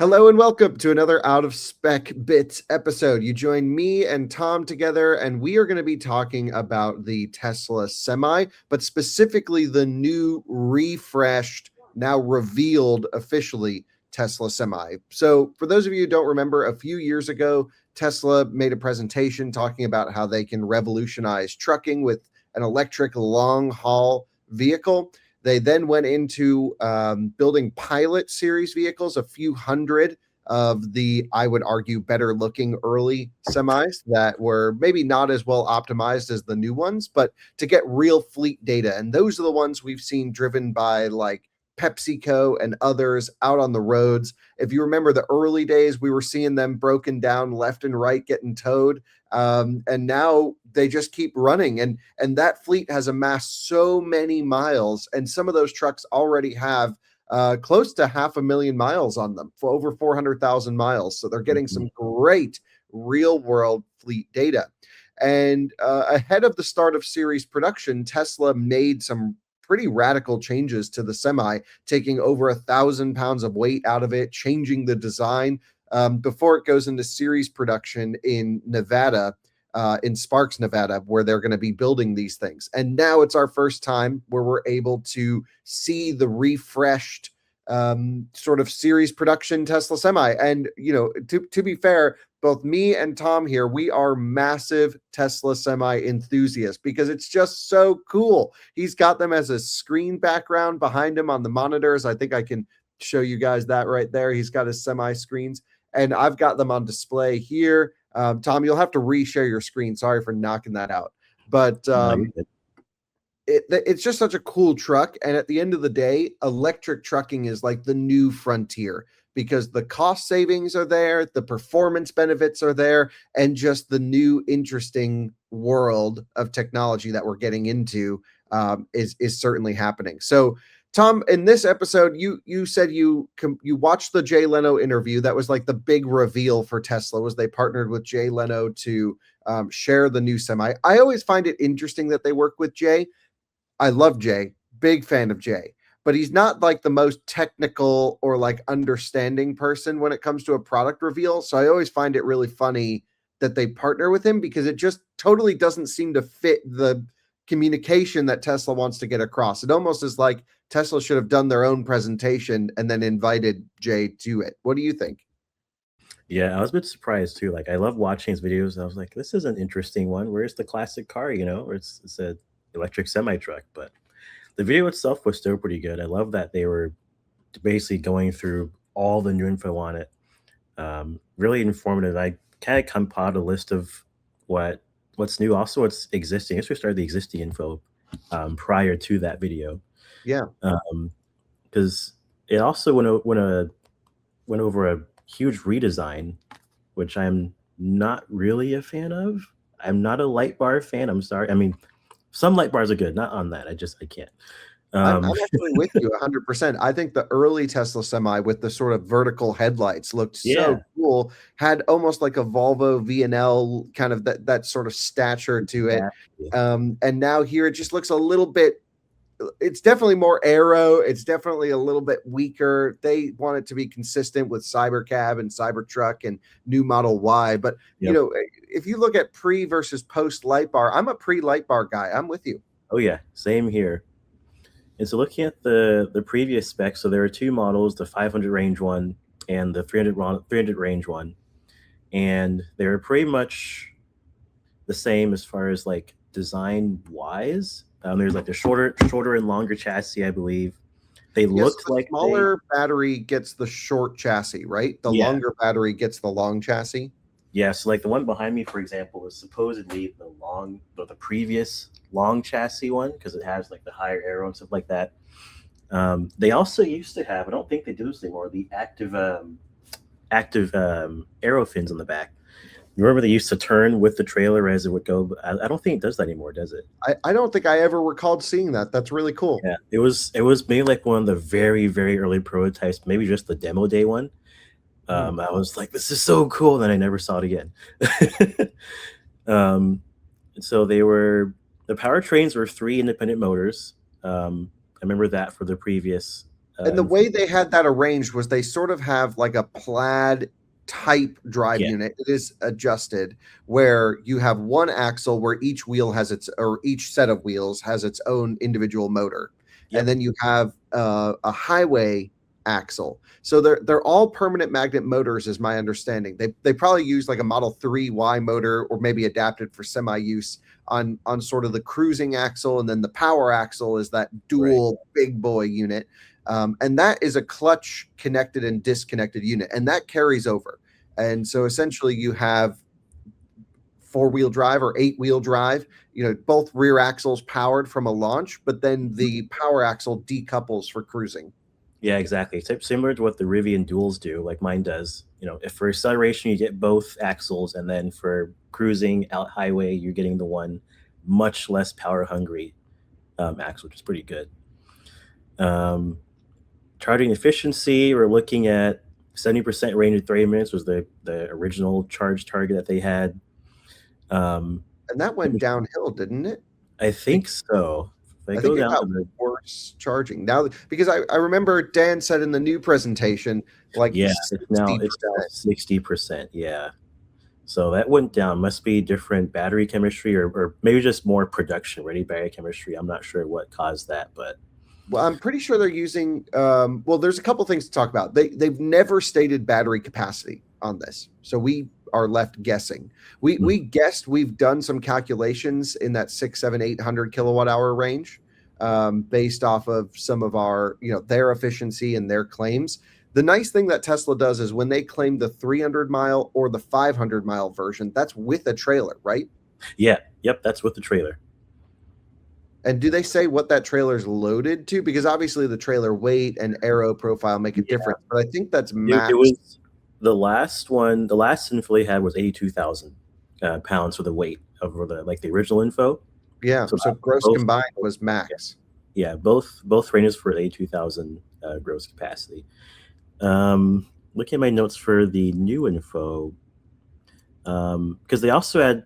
Hello and welcome to another Out of Spec Bits episode. You join me and Tom together, and we are going to be talking about the Tesla Semi, but specifically the new, refreshed, now revealed officially Tesla Semi. So, for those of you who don't remember, a few years ago, Tesla made a presentation talking about how they can revolutionize trucking with an electric long haul vehicle. They then went into building pilot series vehicles, a few hundred of the, I would argue, better looking early semis that were maybe not as well optimized as the new ones, but to get real fleet data. And those are the ones we've seen driven by like PepsiCo and others out on the roads. If you remember the early days, we were seeing them broken down left and right, getting towed. And now they just keep running, and that fleet has amassed so many miles, and some of those trucks already have close to 500,000 miles on them, for over 400,000 miles. So they're getting some great real world fleet data. And ahead of the start of series production, Tesla made some pretty radical changes to the Semi, taking over 1,000 pounds of weight out of it, changing the design before it goes into series production in Nevada, in Sparks, Nevada, where they're going to be building these things. And now it's our first time where we're able to see the refreshed sort of series production Tesla Semi. And, you know, to be fair, both me and Tom here, we are massive Tesla Semi enthusiasts because it's just so cool. He's got them as a screen background behind him on the monitors. I think I can show you guys that right there. He's got his Semi screens, and I've got them on display here. Tom, you'll have to reshare your screen. Sorry for knocking that out. But it's just such a cool truck. And at the end of the day, electric trucking is like the new frontier because the cost savings are there, the performance benefits are there, and just the new interesting world of technology that we're getting into is certainly happening. So, Tom, in this episode, you said you watched the Jay Leno interview. That was like the big reveal for Tesla, was they partnered with Jay Leno to share the new Semi. I always find it interesting that they work with Jay. I love Jay, big fan of Jay, but he's not like the most technical or like understanding person when it comes to a product reveal. So I always find it really funny that they partner with him because it just totally doesn't seem to fit the communication that Tesla wants to get across. It almost is like Tesla should have done their own presentation and then invited Jay to it. What do you think? Yeah, I was a bit surprised too. Like, I love watching his videos. I was like, this is an interesting one. Where's the classic car, where it's a electric semi truck? But the video itself was still pretty good. I love that they were basically going through all the new info on it. Really informative. I kind of compiled a list of what's new, also what's existing. I guess we started the existing info prior to that video. Yeah. Because it also went over a huge redesign, which I'm not really a fan of. I'm not a light bar fan. I'm sorry. I mean, some light bars are good, not on that. I can't. I'm actually with you 100%. I think the early Tesla Semi with the sort of vertical headlights looked so Yeah, cool, had almost like a Volvo VNL kind of that sort of stature to it. exactly. And now here it just looks a little bit, it's definitely more aero. It's definitely a little bit weaker. They want it to be consistent with Cybercab and Cybertruck and new Model Y. But, Yep. if you look at pre versus post light bar, I'm a pre light bar guy. I'm with you. Oh yeah, same here. And so looking at the previous specs, so there are two models, the 500 range one and the 300 range one, and they're pretty much the same as far as like design wise. There's like the shorter and longer chassis, I believe. They Yes, looked the like smaller battery gets the short chassis, right? The yeah. longer battery gets the long chassis. Yeah, so like the one behind me, for example, was supposedly the previous long chassis one because it has like the higher aero and stuff like that. They also used to have, I don't think they do this anymore, the active aero fins on the back. You remember they used to turn with the trailer as it would go? But I don't think it does that anymore, does it? I don't think I ever recalled seeing that. That's really cool. Yeah, it was maybe like one of the very, very early prototypes, maybe just the demo day one. I was like, this is so cool. Then I never saw it again. So the powertrains were 3 independent motors. I remember that for the previous And the way they had that arranged was they sort of have like a plaid type drive Yeah, unit. It is adjusted where you have one axle where each wheel has its, or each set of wheels has its own individual motor. And yep, then you have a highway axle. So they're all permanent magnet motors, is my understanding. They probably use like a Model 3Y motor, or maybe adapted for semi use on sort of the cruising axle, and then the power axle is that right. dual big boy unit. And that is a clutch connected and disconnected unit, and that carries over. And so essentially you have 4-wheel drive or 8-wheel drive, both rear axles powered from a launch, but then the power axle decouples for cruising. Yeah, exactly. Similar to what the Rivian duals do, like mine does. If for acceleration you get both axles, and then for cruising out highway you're getting the one much less power hungry axle, which is pretty good. Charging efficiency, we're looking at 70% range in 30 minutes was the original charge target that they had. And that went downhill, didn't it? I think so. If I I go think it down got to the worse charging now, because I remember Dan said in the new presentation, like yeah, it's now 60%. 60%. Yeah. So that went down. Must be different battery chemistry, or maybe just more production ready battery chemistry. I'm not sure what caused that, but Well, I'm pretty sure they're using. Well, there's a couple things to talk about. They've never stated battery capacity on this, so we are left guessing. We guessed. We've done some calculations in that 6, 7, 800 kilowatt hour range, based off of some of our, their efficiency and their claims. The nice thing that Tesla does is when they claim the 300-mile or the 500-mile version, that's with a trailer, right? yeah, yep, that's with the trailer. And do they say what that trailer is loaded to? Because obviously the trailer weight and aero profile make a difference, but I think that's max. It was the last one. The last info they had was 82,000 pounds for the weight over the original info. Yeah, so gross both combined was max. Yeah, both ranges for 82,000 gross capacity. Looking at my notes for the new info, because they also had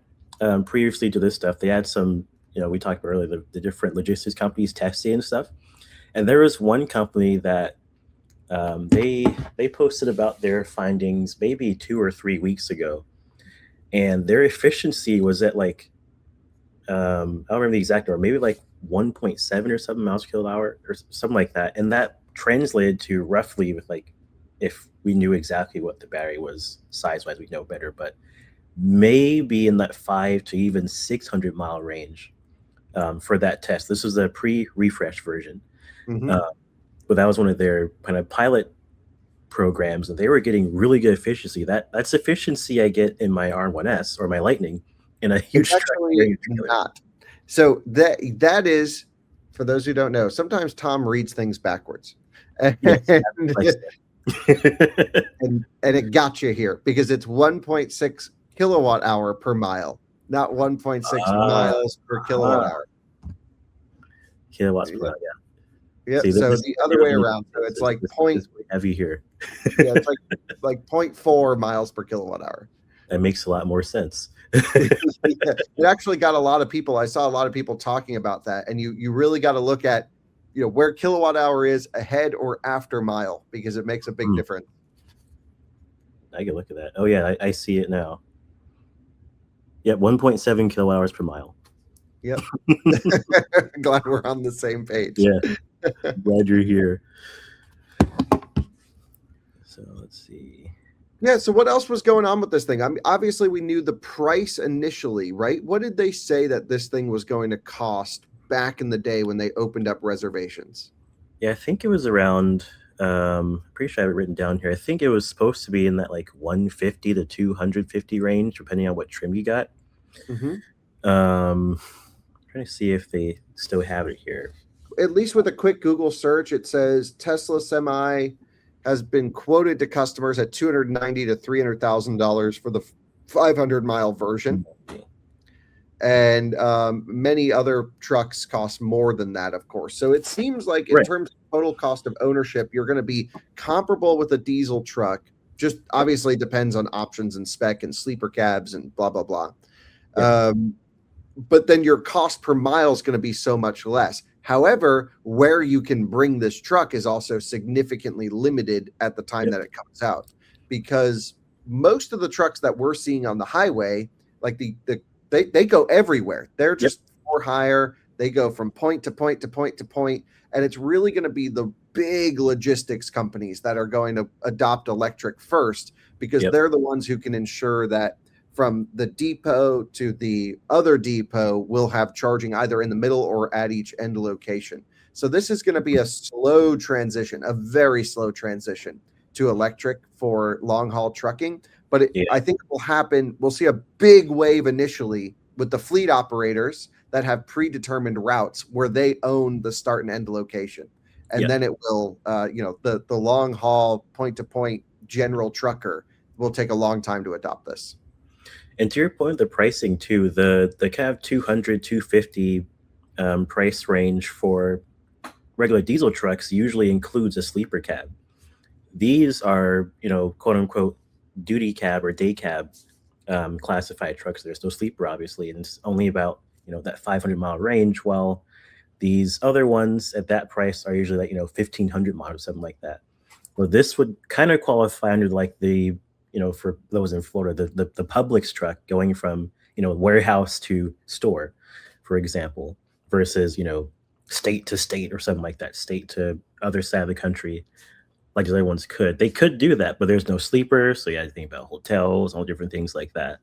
previously to this stuff, they had some, we talked about earlier, the different logistics companies testing and stuff. And there was one company that they posted about their findings maybe 2 or 3 weeks ago, and their efficiency was at like I don't remember the exact number, maybe like 1.7 or something miles per kilowatt hour or something like that, and that translated to roughly, with like, if we knew exactly what the battery was size wise, we'd know better, but maybe in that 5 to even 600 mile range for that test. This was a pre-refresh version. But that was one of their kind of pilot programs, and they were getting really good efficiency. That's efficiency I get in my R1S or my Lightning in a huge truck. Actually not. So that is, for those who don't know, sometimes Tom reads things backwards. Yes, and it got you here because it's 1.6 kilowatt hour per mile, not 1.6 miles per kilowatt hour. Kilowatts per mile, yeah. Yeah, so the other way around. So it's like heavy here. Yeah, it's like 0.4 miles per kilowatt hour. That makes a lot more sense. It actually got a lot of people. I saw a lot of people talking about that, and you really got to look at where kilowatt hour is ahead or after mile, because it makes a big difference. I can look at that. Oh yeah, I see it now. Yep, 1.7 kilowatt hours per mile. Yep. Glad we're on the same page. Yeah. Glad you're here. So let's see. Yeah, so what else was going on with this thing? I mean, obviously we knew the price initially, right? What did they say that this thing was going to cost back in the day when they opened up reservations? Yeah, I think it was around, pretty sure I have it written down here. I think it was supposed to be in that like 150 to 250 range, depending on what trim you got. Trying to see if they still have it here. At least with a quick Google search, it says Tesla Semi has been quoted to customers at $290,000 to $300,000 for the 500-mile version. And many other trucks cost more than that, of course. So it seems like in terms of total cost of ownership, you're going to be comparable with a diesel truck. Just obviously depends on options and spec and sleeper cabs and blah, blah, blah. But then your cost per mile is going to be so much less. However, where you can bring this truck is also significantly limited at the time Yep. that it comes out, because most of the trucks that we're seeing on the highway, like they go everywhere. They're Yep. just for hire. They go from point to point to point to point, and it's really going to be the big logistics companies that are going to adopt electric first, because Yep. they're the ones who can ensure that from the depot to the other depot will have charging either in the middle or at each end location. So this is going to be a slow transition, a very slow transition to electric for long haul trucking. But Yeah. I think it will happen. We'll see a big wave initially with the fleet operators that have predetermined routes where they own the start and end location. And Yep. then it will, the long haul point to point general trucker will take a long time to adopt this. And to your point, the pricing too, the kind of 200, 250 price range for regular diesel trucks usually includes a sleeper cab. These are, quote unquote, duty cab or day cab classified trucks. There's no sleeper, obviously, and it's only about that 500-mile range. While these other ones at that price are usually like 1,500 miles, something like that. Well, this would kind of qualify under like the for those in Florida, the Publix truck going from warehouse to store, for example, versus state to state or something like that, state to other side of the country, like the other ones could. They could do that, but there's no sleeper, so you got to think about hotels, all different things like that.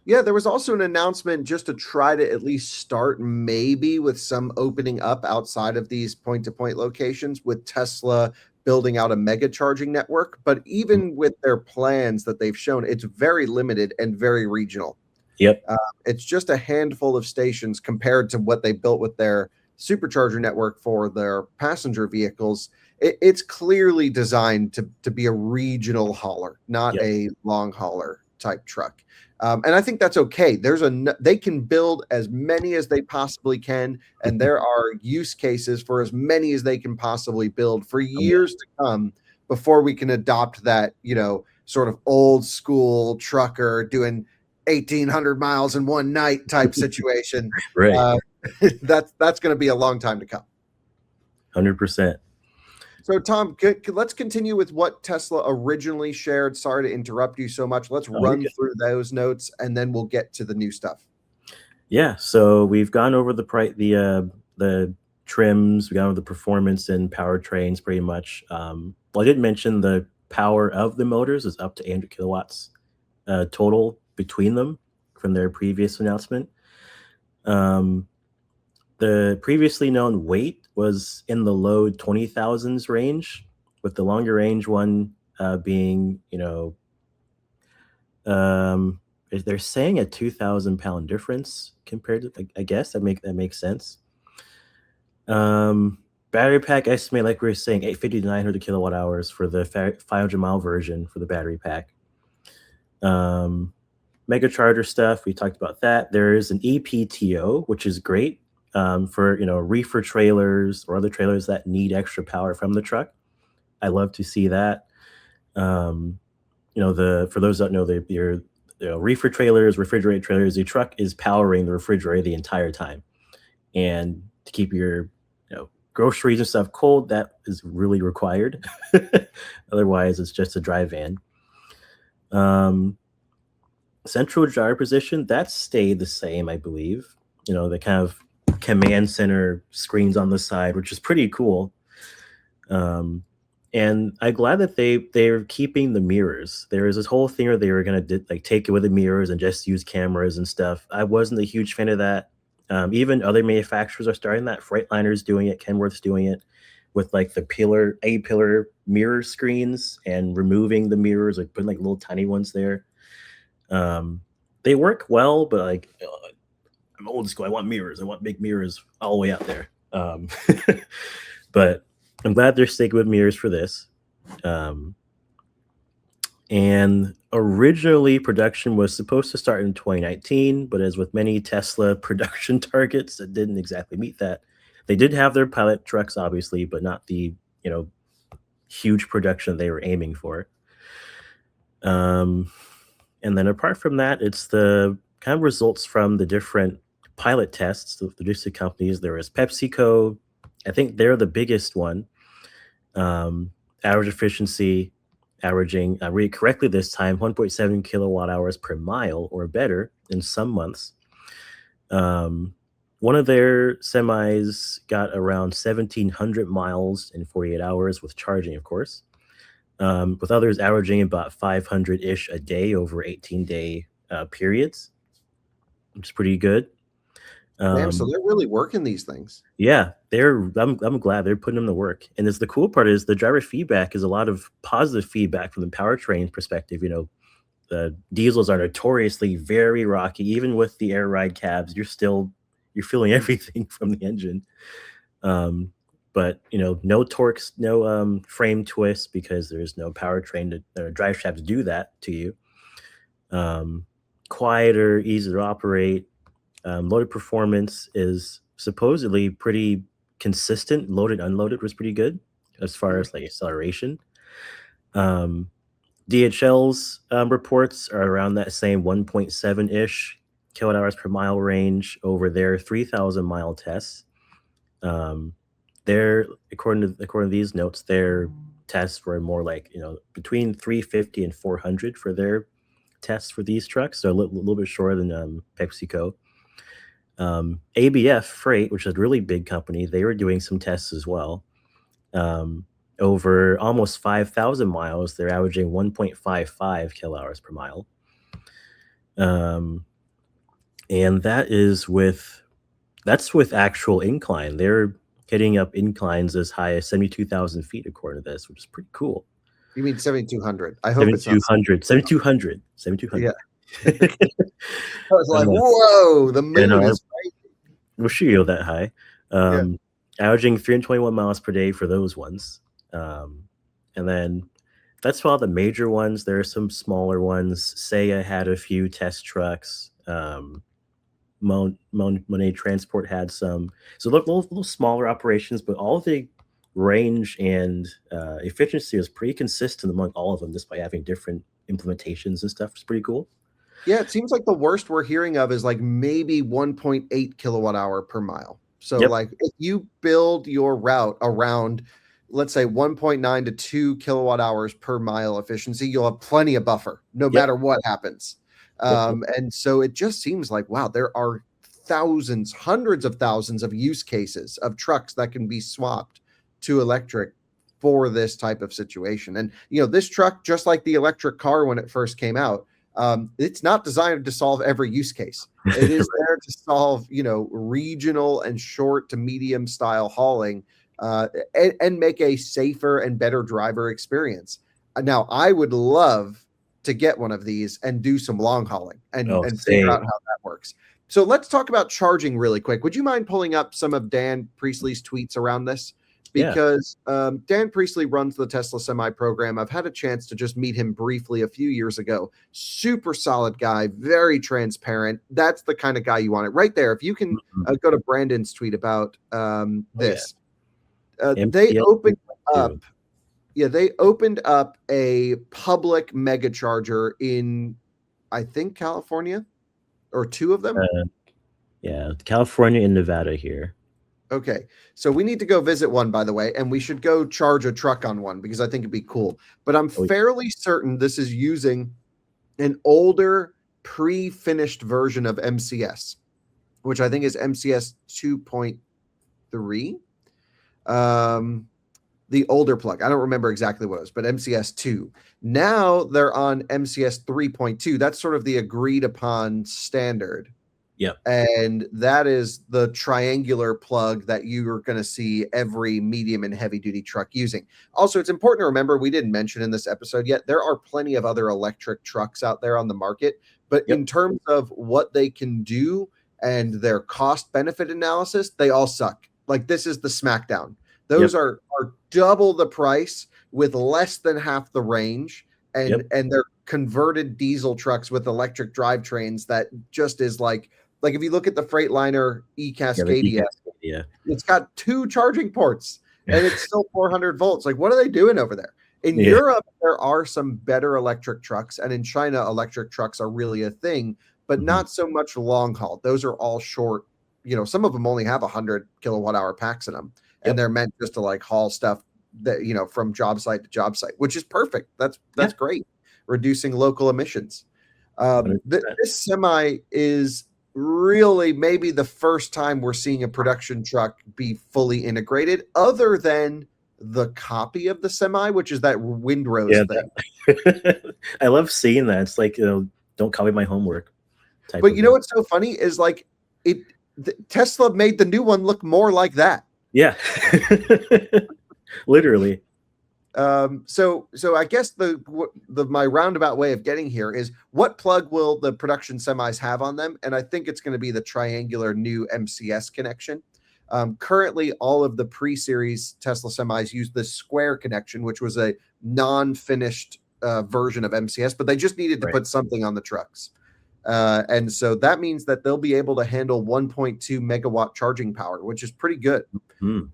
Yeah, there was also an announcement just to try to at least start maybe with some opening up outside of these point to point locations, with Tesla building out a mega charging network. But even with their plans that they've shown, it's very limited and very regional. Yep. It's just a handful of stations compared to what they built with their supercharger network for their passenger vehicles. It's clearly designed to be a regional hauler, not Yep. a long hauler type truck. And I think that's okay. They can build as many as they possibly can, and there are use cases for as many as they can possibly build for Oh, yeah. years to come before we can adopt that, sort of old school trucker doing 1,800 miles in one night type situation. Right. Uh, that's going to be a long time to come. 100%. So, Tom, let's continue with what Tesla originally shared. Sorry to interrupt you so much. Let's Oh, you're run good. through those notes, and then we'll get to the new stuff. Yeah, so we've gone over the trims, we've gone over the performance and powertrains pretty much. Well, I did mention the power of the motors is up to 800 kilowatts total between them from their previous announcement. The previously known weight was in the low 20,000s range, with the longer range one being, they're saying a 2,000-pound difference compared to, I guess that makes sense. Battery pack estimate, like we were saying, 850 to 900 kilowatt hours for the 500-mile version for the battery pack. Mega charger stuff, we talked about that. There is an ePTO, which is great for reefer trailers or other trailers that need extra power from the truck. I love to see that. For those that know, your reefer trailers, refrigerated trailers, the truck is powering the refrigerator the entire time, and to keep your groceries and stuff cold, that is really required. Otherwise, it's just a dry van. Central gyro position, that stayed the same, I believe. The kind of command center screens on the side, which is pretty cool. And I'm glad that they're keeping the mirrors. There was this whole thing where they were gonna take away the mirrors and just use cameras and stuff. I wasn't a huge fan of that. Even other manufacturers are starting that. Freightliner's doing it. Kenworth's doing it with like the A-pillar mirror screens and removing the mirrors, like putting like little tiny ones there. They work well, but I'm old school. I want mirrors. I want big mirrors all the way out there. But I'm glad they're sticking with mirrors for this. And originally, production was supposed to start in 2019, but as with many Tesla production targets that didn't exactly meet that, they did have their pilot trucks, obviously, but not the huge production they were aiming for. And then apart from that, it's the kind of results from the different pilot tests, the listed companies. There was PepsiCo. I think they're the biggest one. Average efficiency, averaging, I read it correctly this time, 1.7 kilowatt hours per mile or better in some months. One of their semis got around 1,700 miles in 48 hours with charging, of course, with others averaging about 500-ish a day over 18-day periods, which is pretty good. Damn, so they're really working these things. Yeah, I'm glad they're putting them to work. And the cool part is the driver feedback is a lot of positive feedback from the powertrain perspective. The diesels are notoriously very rocky. Even with the air ride cabs, you're feeling everything from the engine. But no torques, no frame twists because there's no powertrain or drive shaft to do that to you. Quieter, easier to operate. Loaded performance is supposedly pretty consistent. Loaded, unloaded was pretty good as far as like acceleration. DHL's reports are around that same 1.7-ish kilowatt hours per mile range over their 3,000 mile tests. According to these notes, their tests were more like between 350 and 400 for their tests for these trucks, so a little bit shorter than PepsiCo. ABF Freight, which is a really big company, they were doing some tests as well. Over almost 5,000 miles, they're averaging 1.55 kilowatt hours per mile. And that's with actual incline. They're hitting up inclines as high as 72,000 feet, according to this, which is pretty cool. You mean 7,200? I hope it's 7,200. 7,200. 7,200. Yeah. I was like, whoa, the moon is crazy. We'll shoot you that high. Yeah. Averaging 321 miles per day for those ones. And then that's all the major ones. There are some smaller ones. Seiya had a few test trucks. Monet Transport had some. So little smaller operations, but all of the range and efficiency is pretty consistent among all of them, just by having different implementations and stuff. It's pretty cool. Yeah, it seems like the worst we're hearing of is like maybe 1.8 kilowatt hour per mile. So like if you build your route around, let's say 1.9 to 2 kilowatt hours per mile efficiency, you'll have plenty of buffer no matter what happens. And so it just seems like, wow, there are thousands, hundreds of thousands of use cases of trucks that can be swapped to electric for this type of situation. And, this truck, just like the electric car when it first came out, it's not designed to solve every use case. It is there to solve, regional and short to medium style hauling, and make a safer and better driver experience. Now, I would love to get one of these and do some long hauling and figure out how that works. So let's talk about charging really quick. Would you mind pulling up some of Dan Priestley's tweets around this? Because Dan Priestley runs the Tesla Semi program. I've had a chance to just meet him briefly a few years ago. Super solid guy, very transparent. That's the kind of guy you want it right there. If you can go to Brandon's tweet about this. They opened up. Yeah, they opened up a public mega charger in, I think, California, or two of them. California and Nevada here. Okay, so we need to go visit one, by the way, and we should go charge a truck on one because I think it'd be cool. But I'm fairly certain this is using an older pre-finished version of MCS, which I think is MCS 2.3. The older plug. I don't remember exactly what it was, but MCS 2. Now they're on MCS 3.2. That's sort of the agreed upon standard. Yep. And that is the triangular plug that you're going to see every medium and heavy duty truck using. Also, it's important to remember, we didn't mention in this episode yet, there are plenty of other electric trucks out there on the market, but in terms of what they can do and their cost benefit analysis, they all suck. Like, this is the smackdown. Those are double the price with less than half the range, and they're converted diesel trucks with electric drivetrains that just is like if you look at the Freightliner e-Cascadia, it's got 2 charging ports and it's still 400 volts. Like, what are they doing over there? In Europe, there are some better electric trucks, and in China, electric trucks are really a thing. but Mhm. not so much long haul. Those are all short. Some of them only have 100 kilowatt hour packs in them, and Yep. they're meant just to like haul stuff that from job site to job site, which is perfect. That's Yeah. great, reducing local emissions. 100%. This semi is really maybe the first time we're seeing a production truck be fully integrated, other than the copy of the semi, which is that windrose Yeah, thing. that I love seeing that. It's like, "Don't copy my homework," type But of thing. what's so funny is like it Tesla made the new one look more like that. Yeah. Literally. So I guess the my roundabout way of getting here is, what plug will the production semis have on them? And I think it's going to be the triangular new MCS connection. Currently, all of the pre-series Tesla semis use the square connection, which was a non-finished version of MCS, but they just needed to Right. put something on the trucks. And so that means that they'll be able to handle 1.2 megawatt charging power, which is pretty good. Mm.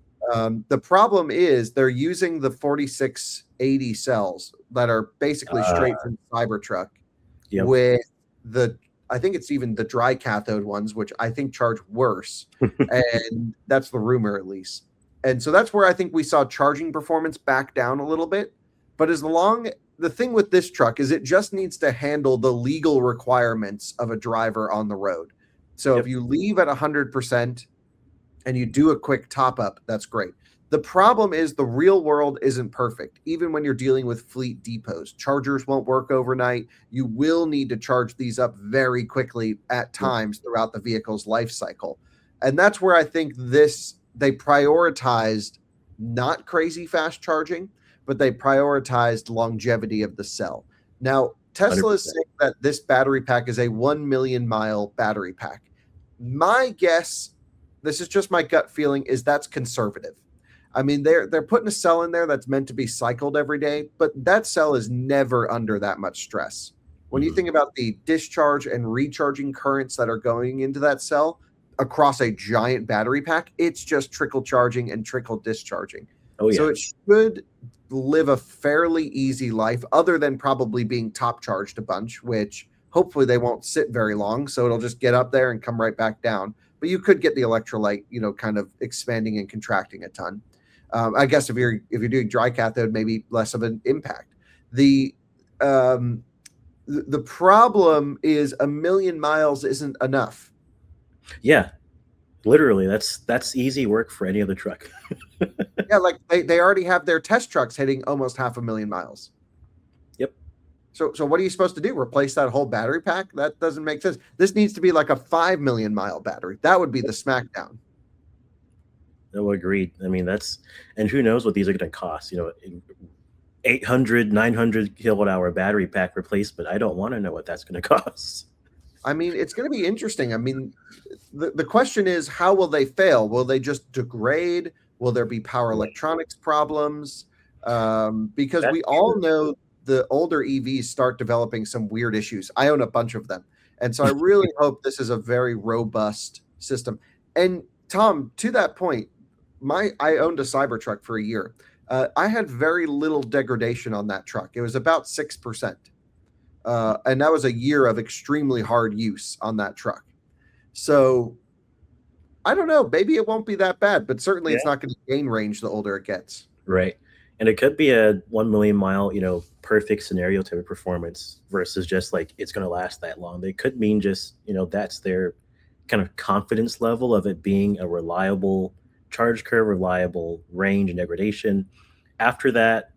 The problem is they're using the 4680 cells that are basically straight Uh, from Cybertruck yep. with I think it's even the dry cathode ones, which I think charge worse. And that's the rumor, at least. And so that's where I think we saw charging performance back down a little bit. But the thing with this truck is it just needs to handle the legal requirements of a driver on the road. So if Yep. you leave at 100%, and you do a quick top up, that's great. The problem is the real world isn't perfect. Even when you're dealing with fleet depots, chargers won't work overnight. You will need to charge these up very quickly at Yep. times throughout the vehicle's life cycle. And that's where I think they prioritized not crazy fast charging, but they prioritized longevity of the cell. Now, Tesla is 100%. saying that this battery pack is a 1 million mile battery pack. My guess, this is just my gut feeling, is that's conservative. I mean, they're putting a cell in there that's meant to be cycled every day, but that cell is never under that much stress. When you Mhm. think about the discharge and recharging currents that are going into that cell across a giant battery pack, it's just trickle charging and trickle discharging. Oh, So yeah. it should live a fairly easy life, other than probably being top charged a bunch, which hopefully they won't sit very long. So it'll just get up there and come right back down. But you could get the electrolyte, kind of expanding and contracting a ton. I guess if you're doing dry cathode, maybe less of an impact. The um, the problem is 1 million miles isn't enough. Yeah. Literally, that's easy work for any other truck. Yeah, like they already have their test trucks hitting almost 500,000 miles. Yep. So what are you supposed to do? Replace that whole battery pack? That doesn't make sense. This needs to be like a 5 million mile battery. That would be the smackdown. No, agreed. I mean, and who knows what these are gonna cost, 800, 900 kilowatt hour battery pack replacement. I don't wanna know what that's gonna cost. I mean, it's going to be interesting. I mean, the question is, how will they fail? Will they just degrade? Will there be power Right. electronics problems? Because That's we all true. know the older EVs start developing some weird issues. I own a bunch of them. And so I really hope this is a very robust system. And Tom, to that point, I owned a Cybertruck for a year. I had very little degradation on that truck. It was about 6%. And that was a year of extremely hard use on that truck. So I don't know. Maybe it won't be that bad, but certainly Yeah. it's not going to gain range the older it gets. Right. And it could be a 1 million mile, perfect scenario type of performance versus just like it's going to last that long. They could mean just, that's their kind of confidence level of it being a reliable charge curve, reliable range and degradation. After that,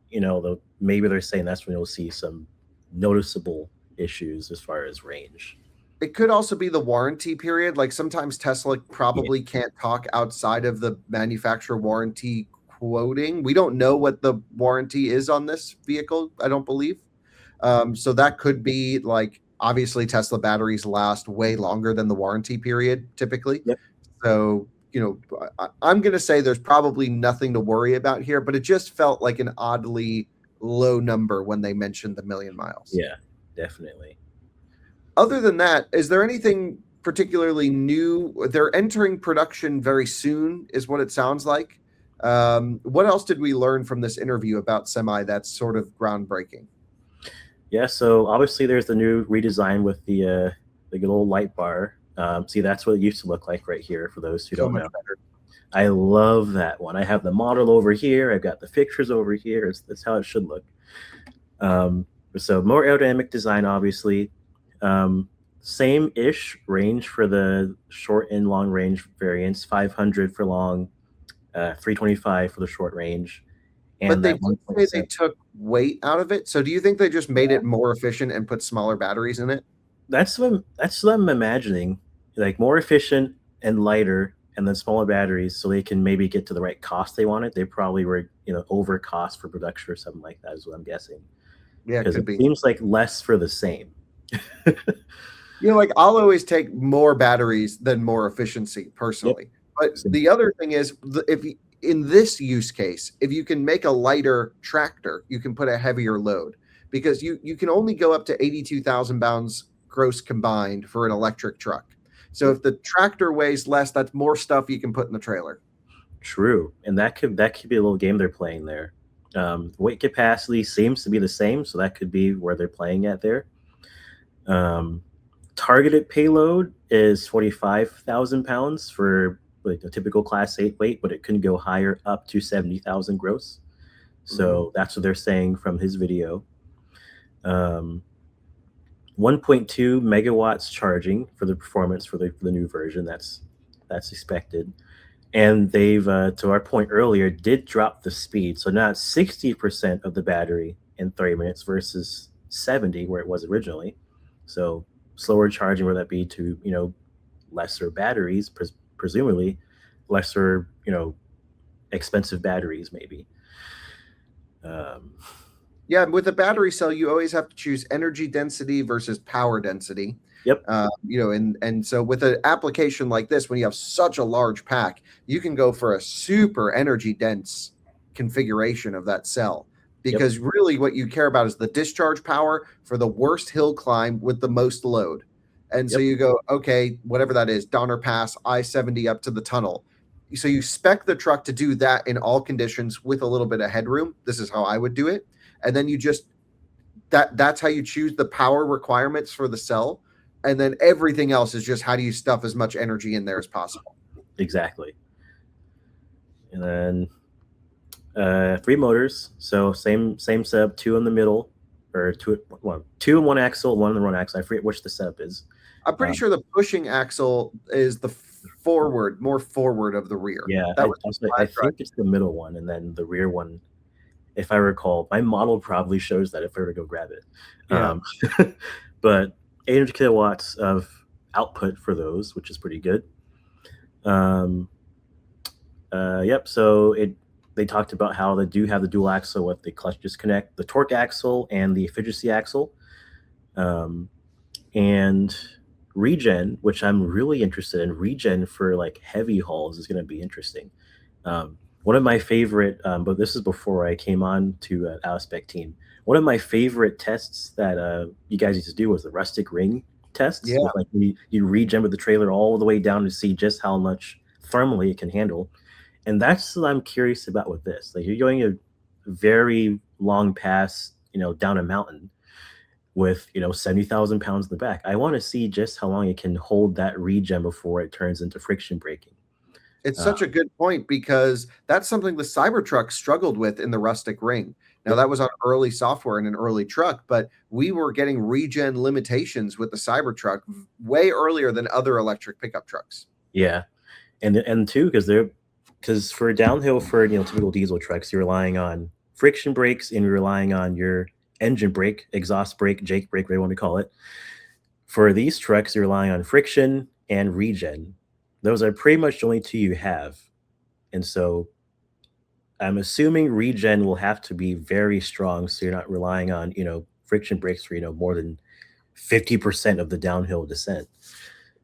maybe they're saying that's when you'll see some noticeable issues as far as range. It could also be the warranty period. Like sometimes Tesla Yeah. probably can't talk outside of the manufacturer warranty quoting. We don't know what the warranty is on this vehicle, I don't believe. So that could be like, obviously Tesla batteries last way longer than the warranty period typically. Yep. So, I'm going to say there's probably nothing to worry about here, but it just felt like an oddly low number when they mentioned the million miles. Yeah, definitely. Other than that, is there anything particularly new? They're entering production very soon, is what it sounds like. What else did we learn from this interview about Semi that's sort of groundbreaking? Yeah, so obviously there's the new redesign with the the little light bar. See, that's what it used to look like right here for those who So don't much know. better. I love that one. I have the model over here. I've got the fixtures over here. That's how it should look. So more aerodynamic design, obviously. Same-ish range for the short and long range variants, 500 for long, 325 for the short range, But and they that did say they 1.7. took weight out of it. So do you think they just made it more efficient and put smaller batteries in it? That's what I'm imagining, like more efficient and lighter, and then smaller batteries, so they can maybe get to the right cost they wanted. They probably were, over cost for production or something like that, is what I'm guessing, Yeah, it because could it be. seems like less for the same. Like I'll always take more batteries than more efficiency Yep. personally. But Same. the other thing is, in this use case, if you can make a lighter tractor, you can put a heavier load because you can only go up to 82,000 pounds gross combined for an electric truck. So Yep. if the tractor weighs less, that's more stuff you can put in the trailer. True, and that could be a little game they're playing there. Weight capacity seems to be the same, so that could be where they're playing at there. Um, Targeted payload is 45,000 pounds for like a typical Class 8 weight, but it can go higher up to 70,000 gross. Mhm. So that's what they're saying from his video. Um, 1.2 megawatts charging for the performance for the new version. That's expected. And they've, to our point earlier, did drop the speed. So now it's 60% of the battery in 30 minutes versus 70 where it was originally. So slower charging, where that be to, lesser batteries, presumably lesser, expensive batteries, maybe. Um, Yeah, with a battery cell, you always have to choose energy density versus power density. yep. And so with an application like this, when you have such a large pack, you can go for a super energy dense configuration of that cell Yep. because really what you care about is the discharge power for the worst hill climb with the most load. And so Yep. you go, okay, whatever that is, Donner Pass, I-70 up to the tunnel. So you spec the truck to do that in all conditions with a little bit of headroom. This is how I would do it. And then you just that's how you choose the power requirements for the cell, and then everything else is just how do you stuff as much energy in there as possible. Exactly. And then three motors. So same setup, two in the middle, or two in one axle, one in the one axle. I forget which the setup is. I'm pretty Um, sure the pushing axle is the more forward of the rear. yeah, That was I think it's the middle one, and then the rear one, if I recall, my model probably shows that if I were to go grab it. yeah. Um, but 800 kilowatts of output for those, which is pretty good. Um, yep. So they talked about how they do have the dual axle with the clutch disconnect, the torque axle, and the efficiency axle, and Regen, which I'm really interested in. Regen for like heavy hauls is going to be interesting. One of my favorite, but this is before I came on to our Spec team. One of my favorite tests that you guys used to do was the rustic ring tests. Yeah. With like you regen with the trailer all the way down to see just how much thermally it can handle. And that's what I'm curious about with this. Like you're going a very long pass, down a mountain with 70,000 pounds in the back. I want to see just how long it can hold that regen before it turns into friction braking. It's Uh, such a good point because that's something the Cybertruck struggled with in the rustic ring. Now yep. that was on early software in an early truck, but we were getting regen limitations with the Cybertruck way earlier than other electric pickup trucks. Yeah, and two, because for downhill for typical diesel trucks, you're relying on friction brakes and you're relying on your engine brake, exhaust brake, Jake brake, whatever you want to call it. For these trucks, you're relying on friction and regen. Those are pretty much the only two you have, and so I'm assuming regen will have to be very strong, so you're not relying on friction brakes for more than 50% of the downhill descent.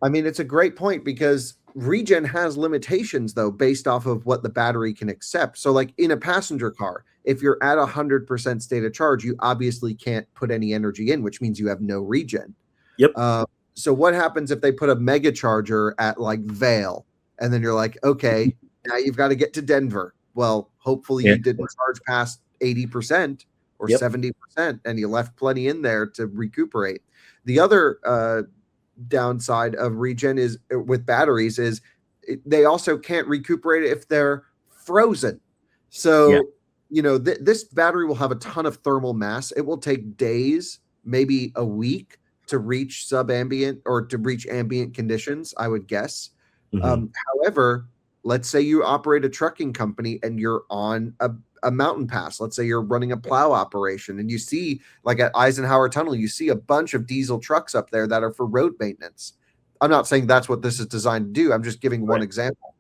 I mean, it's a great point because regen has limitations though, based off of what the battery can accept. So, like in a passenger car, if you're at 100% state of charge, you obviously can't put any energy in, which means you have no regen. Yep. Uh, so, what happens if they put a mega charger at like Vale, and then you're like, okay, now you've got to get to Denver. Well, hopefully Yeah. you didn't charge past 80% or Yep. 70%, and you left plenty in there to recuperate. The other downside of regen is with batteries is they also can't recuperate it if they're frozen. Yeah. So, this battery will have a ton of thermal mass. It will take days, maybe a week to reach subambient or to reach ambient conditions, I would guess. Hmm. However, let's say you operate a trucking company and you're on a mountain pass. Let's say you're running a plow operation and you see, like at Eisenhower Tunnel, you see a bunch of diesel trucks up there that are for road maintenance. I'm not saying that's what this is designed to do. I'm just giving one Right. example.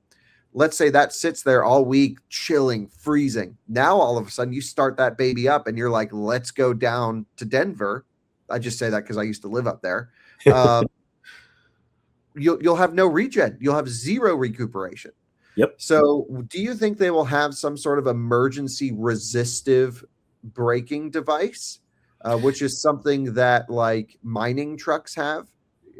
Let's say that sits there all week, chilling, freezing. Now, all of a sudden, you start that baby up and you're like, let's go down to Denver. I just say that because I used to live up there. Uh, you'll have no regen. You'll have zero recuperation. Yep. So, do you think they will have some sort of emergency resistive braking device, which is something that like mining trucks have?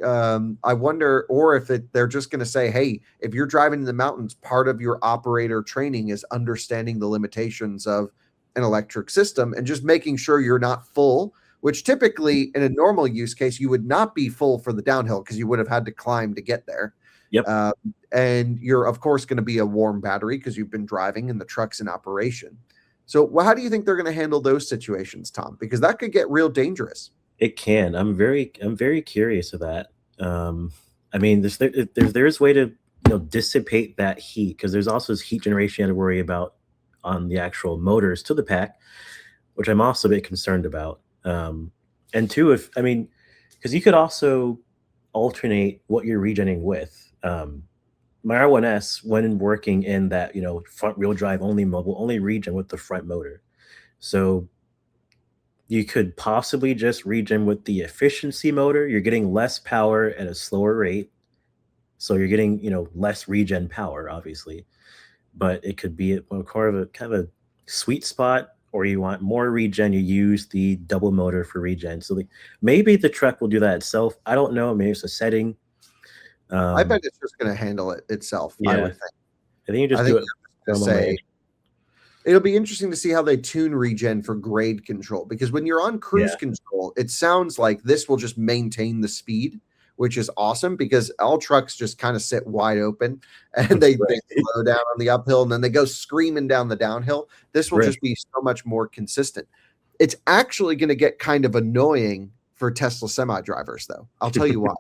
I wonder, or if they're just going to say, hey, if you're driving in the mountains, part of your operator training is understanding the limitations of an electric system and just making sure you're not full, which typically in a normal use case, you would not be full for the downhill because you would have had to climb to get there. Yep. Uh, and you're, of course, going to be a warm battery because you've been driving and the truck's in operation. So, how do you think they're going to handle those situations, Tom? Because that could get real dangerous. It can. I'm very curious of that. Um, I mean, there's way to dissipate that heat, because there's also this heat generation you have to worry about on the actual motors to the pack, which I'm also a bit concerned about. And two, if I mean, because you could also alternate what you're regenerating with. My R1S, when working in that front wheel drive only mode, will only regen with the front motor. So you could possibly just regen with the efficiency motor. You're getting less power at a slower rate, so you're getting less regen power, obviously. But it could be kind of a sweet spot, or you want more regen, you use the double motor for regen. So like maybe the truck will do that itself. I don't know. Maybe it's a setting. I bet Um, it's just going to handle it itself. I yeah, would think. I think you I just do think it you're just normal going to manual. say it'll be interesting to see how they tune regen for grade control because when you're on cruise Yeah, control, it sounds like this will just maintain the speed, which is awesome because all trucks just kind of sit wide open and they right, slow down on the uphill and then they go screaming down the downhill. This will right. just be so much more consistent. It's actually going to get kind of annoying for Tesla semi drivers, though. I'll tell you why.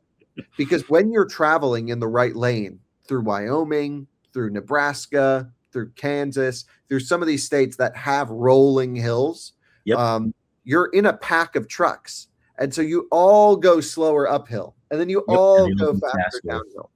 Because when you're traveling in the right lane through Wyoming, through Nebraska, through Kansas, through some of these states that have rolling hills, Yep, um, you're in a pack of trucks. And so you all go slower uphill and then you yep. And all they go move faster faster. downhill.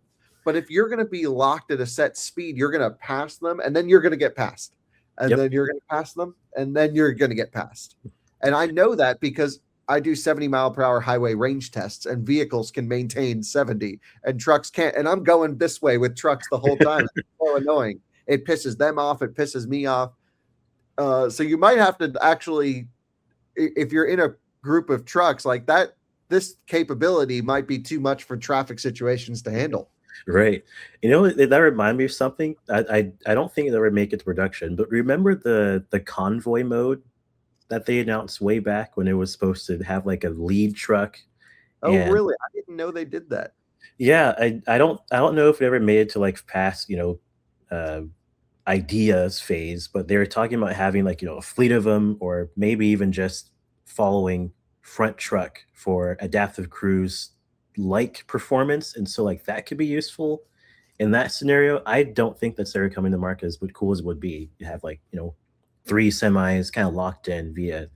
But if you're going to be locked at a set speed, you're going to pass them and then you're going to get passed. And Yep, then you're going to pass them and then you're going to get passed. And I know that because I do 70-mile-per-hour highway range tests and vehicles can maintain 70 and trucks can't. And I'm going this way with trucks the whole time. It's so annoying. It pisses them off. It pisses me off. So you might have to actually, if you're in a group of trucks like that, this capability might be too much for traffic situations to handle. right. That reminded me of something. I don't think it ever make it to production, but remember the convoy mode that they announced way back when it was supposed to have like a lead truck. Oh, And really? I didn't know they did that. yeah, I don't know if it ever made it to like past uh, ideas phase, but they were talking about having like a fleet of them, or maybe even just following front truck for adaptive cruise like performance. And so like that could be useful in that scenario. I don't think that's ever coming to market as cool as it would be. You have like three semis kind of locked in via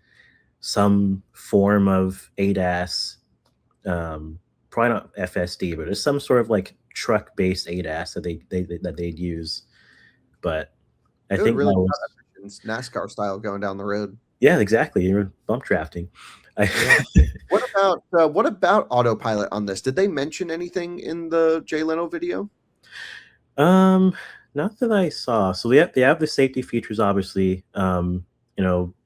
some form of ADAS, probably not FSD, but it's some sort of like truck based ADAS that they'd use. But I It would think really that be was, NASCAR style going down the road. yeah, exactly. You're bump drafting. I, Yeah. What about autopilot on this? Did they mention anything in the Jay Leno video? um, not that I saw. So they have the safety features, obviously.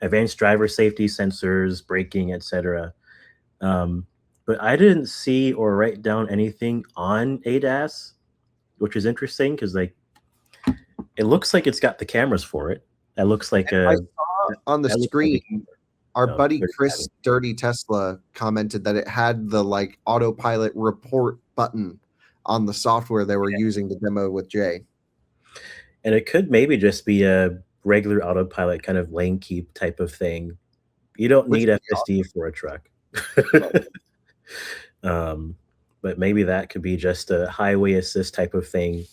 Advanced driver safety sensors, braking, etc. Um, but I didn't see or write down anything on ADAS, which is interesting because like it looks like it's got the cameras for it. That looks like I a saw on the that looks like a screen camera. Our Oh, buddy very Chris savvy. Dirty Tesla commented that it had the like autopilot report button on the software they were using to demo with Jay. And it could maybe just be a regular autopilot kind of lane keep type of thing. You don't Which need would be FSD for a truck. awesome. Um, but maybe that could be just a highway assist type of thing.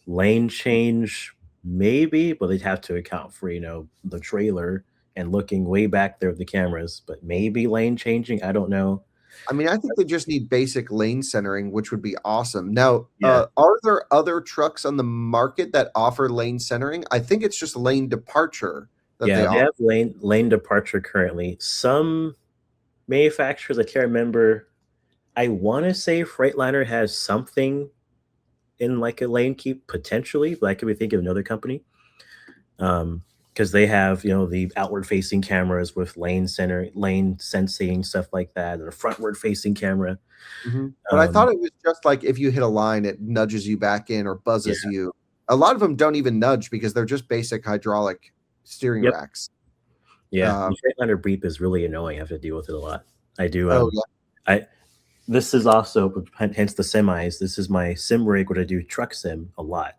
Lane change, maybe, but they'd have to account for, the trailer and looking way back there with the cameras. But maybe lane changing, I don't know. I mean, I think they just need basic lane centering, which would be awesome. Now, Yeah. are there other trucks on the market that offer lane centering? I think it's just lane departure that they Yeah, they offer. have lane departure currently. Some manufacturers, I can't remember. I want to say Freightliner has something in like a lane keep potentially, but I could be thinking of another company. Because they have, the outward facing cameras with lane sensing, stuff like that, and a frontward facing camera. Mhm. But I thought Um, it was just like if you hit a line, it nudges you back in or yeah, buzzes you. A lot of them don't even nudge because they're just basic hydraulic steering yep, racks. yeah. Um, The Freightliner beep is really annoying. I have to deal with it a lot. I do. oh yeah, I This is also hence the semis. This is my sim rig where I do truck sim a lot.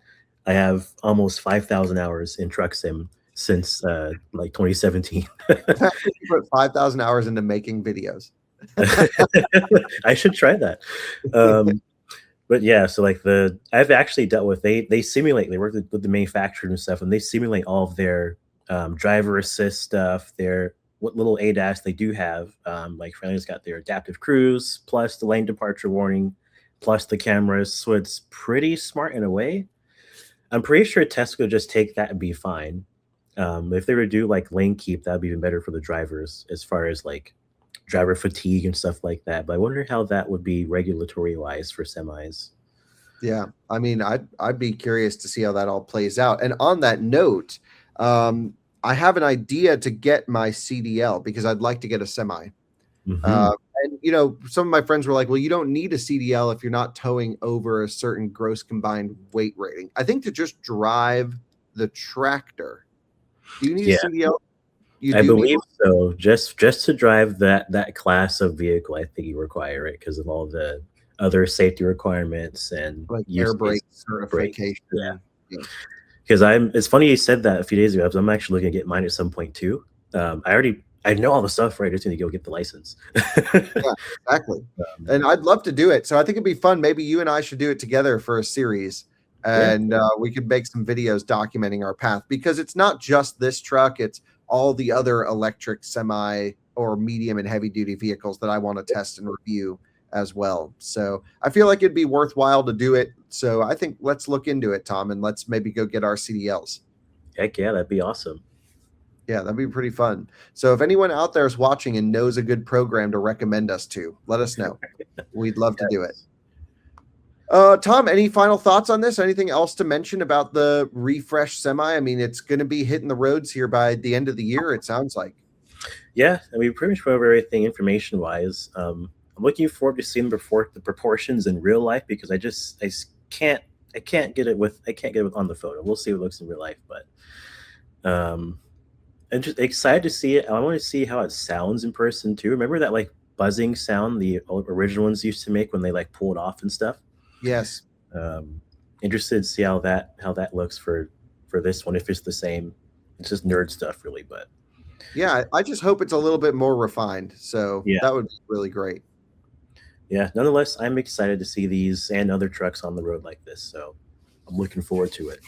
I have almost 5,000 hours in truck sim since like 2017. you put 5,000 hours into making videos. I should try that. Um, but yeah, so like I've actually dealt with they simulate, they work with the manufacturers and stuff, and they simulate all of their driver assist stuff, their what little ADAS they do have. Like Friendly's got their adaptive cruise plus the lane departure warning plus the cameras, so it's pretty smart in a way. I'm pretty sure Tesla would just take that and be fine. If they were to do like lane keep, that'd be even better for the drivers as far as like driver fatigue and stuff like that. But I wonder how that would be regulatory wise for semis. Yeah, I mean, I'd be curious to see how that all plays out. And on that note, I have an idea to get my CDL because I'd like to get a semi. Hmm. Uh, and some of my friends were like, "Well, you don't need a CDL if you're not towing over a certain gross combined weight rating." I think to just drive the tractor, do you need a Yeah, CDL? You I do need believe one, so. Just to drive that class of vehicle, I think you require it because of all the other safety requirements and like air use brake case brakes. Yeah, certification. Yeah. because it's funny you said that a few days ago because I'm actually looking to get mine at some point too. I know all the stuff, right? I just need to go get the license. Yeah, exactly. um, And I'd love to do it. So I think it'd be fun. Maybe you and I should do it together for a series, yeah, and we could make some videos documenting our path because it's not just this truck; it's all the other electric semi or medium and heavy duty vehicles that I want to test and review as well. So I feel like it'd be worthwhile to do it. So I think let's look into it, Tom, and let's maybe go get our CDLs. heck yeah, that'd be awesome. Yeah, that'd be pretty fun. So if anyone out there is watching and knows a good program to recommend us to, let us know. We'd love to do it. Tom, any final thoughts on this? Anything else to mention about the refresh semi? I mean, it's going to be hitting the roads here by the end of the year, it sounds like. Yeah, and we pretty much went over everything information wise. I'm looking forward to seeing the proportions in real life because I can't get it on the photo. We'll see what it looks in real life, but I'm just excited to see it. I want to see how it sounds in person too. Remember that like buzzing sound the original ones used to make when they like pulled off and stuff. Yes. Um, Interested to see how that looks for this one if it's the same. It's just nerd stuff really, but Yeah, I just hope it's a little bit more refined. So yeah. that would be really great. Yeah, nonetheless, I'm excited to see these and other trucks on the road like this. So I'm looking forward to it.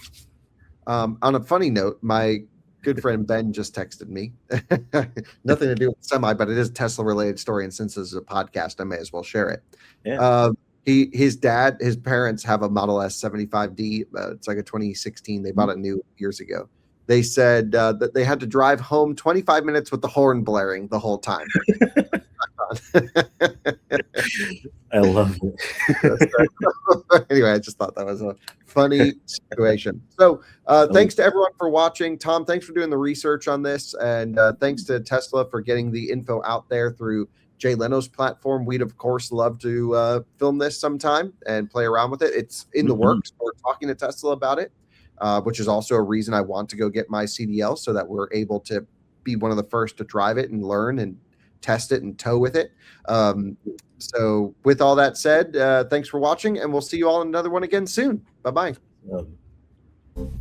On a funny note, my good friend Ben just texted me. Nothing to do with semi, but it is a Tesla related story. And since this is a podcast, I may as well share it. Yeah. His parents have a Model S 75D. It's like a 2016. They bought it new years ago. They said that they had to drive home 25 minutes with the horn blaring the whole time. I love it. Anyway, I just thought that was a funny situation. So thanks to everyone for watching. Tom, thanks for doing the research on this. And thanks to Tesla for getting the info out there through Jay Leno's platform. We'd, of course, love to film this sometime and play around with it. It's in the works. We're talking to Tesla about it, which is also a reason I want to go get my CDL so that we're able to be one of the first to drive it and learn and test it and tow with it. So with all that said, thanks for watching, and we'll see you all in another one again soon. Bye-bye. Um,